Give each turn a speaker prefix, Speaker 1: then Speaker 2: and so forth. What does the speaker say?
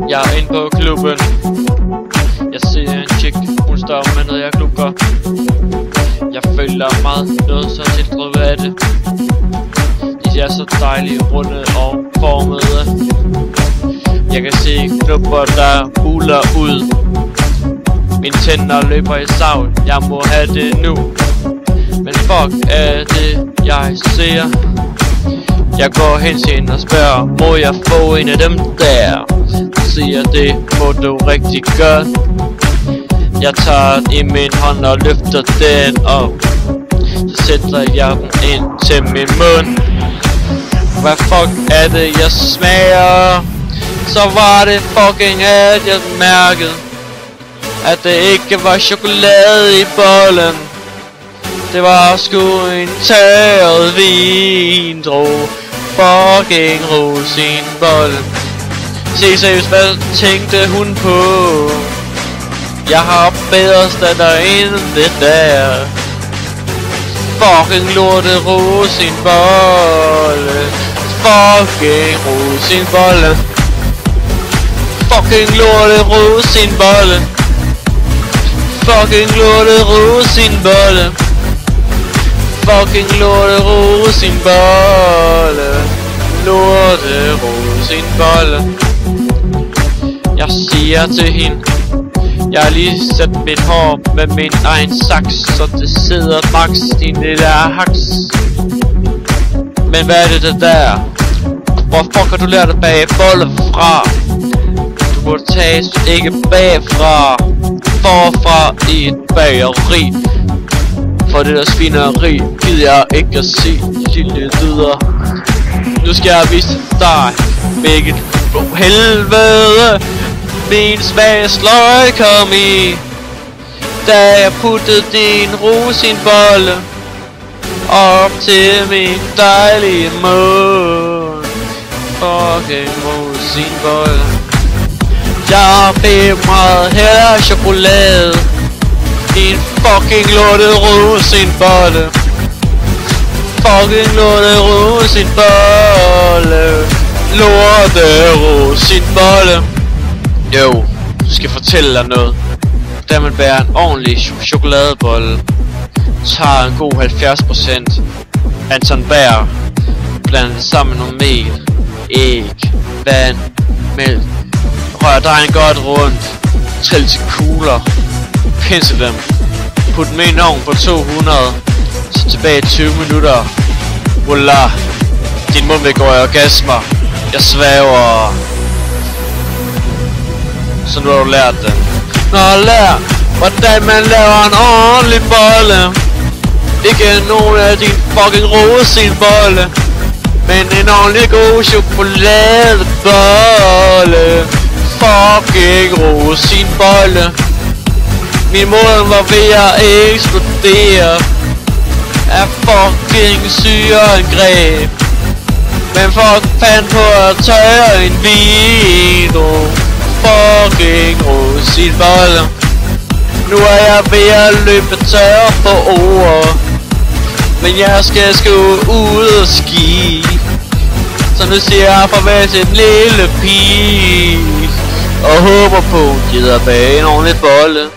Speaker 1: Jeg er inde på klubben. Jeg ser en chick, hun står med noget jeg klukker. Jeg føler meget noget så tiltrukket af det. De er så dejlige, runde og formede. Jeg kan se knopper der buler ud. Mine tænder løber i savl, jeg må have det nu. Men fuck er det jeg ser. Jeg går hen til hende og spørger, må jeg få en af dem der? Siger det må du rigtig godt. Jeg tager den i min hånd og løfter den op. Så sætter jeg den ind til min mund. Hvad fuck er det jeg smager? Så var det fucking at jeg mærkede, at det ikke var chokolade i bollen. Det var sgu en tørret vindrå. Fucking rosinbolle. Se seriøst, hvad tænkte hun på? Jeg har bedre stander end det der. Fucking lorte rosinbolle. Fucking rosinbolle. Fucking lorte rosinbolle. Fucking lorte rosinbolle. Fucking lorte rosinbolle. Lorte rosinbolle. Jeg siger til hende, jeg har lige sat mit hår med min egen saks, så det sidder max, din lille haks. Men hvad er det der? Hvor fuck har du lært at bage bolle fra? Du burde tages ikke bagfra. Forfra i et bageri. For det der svineri gider jeg ikke at se, lille dyder. Nu skal jeg vise dig, hvilket helvede min smagsløg kom i, da jeg puttede din rosinbolle op til min dejlige mund. Fucking rosinbolle. Jeg vil meget hellere chokolade. Din fucking lorte rosinbolle. Fucking lorte rosinbolle. Lorte rosinbolle. Jo, du skal fortælle dig noget. Da man bærer en ordentlig chokoladebolle, tager en god 70% Anton Bær, blander det sammen med noget mel, æg, vand, mælk, rør dejen godt rundt, trill til kugler, pensel dem, put dem i en ovn på 200, så tilbage i 20 minutter. Voila, din mund vil gå i orgasmer, jeg svæver. Så nu har du lært det. Nu har jeg lært, hvordan man laver en ordentlig bolle. Ikke nogen af din fucking rosinbolle, men en ordentlig god chokoladebolle. Fucking rosinbolle. Min mor var ved at eksplodere af fucking syreangreb. Men fuck fandt på at tørre en video. Fucking rosinbolle. Nu er jeg ved at løbe tør for ord, men jeg skal sgu ud og ski. Så nu siger jeg farvel til den lille pige, og håber på, at hun gider bage en ordentlig bolle.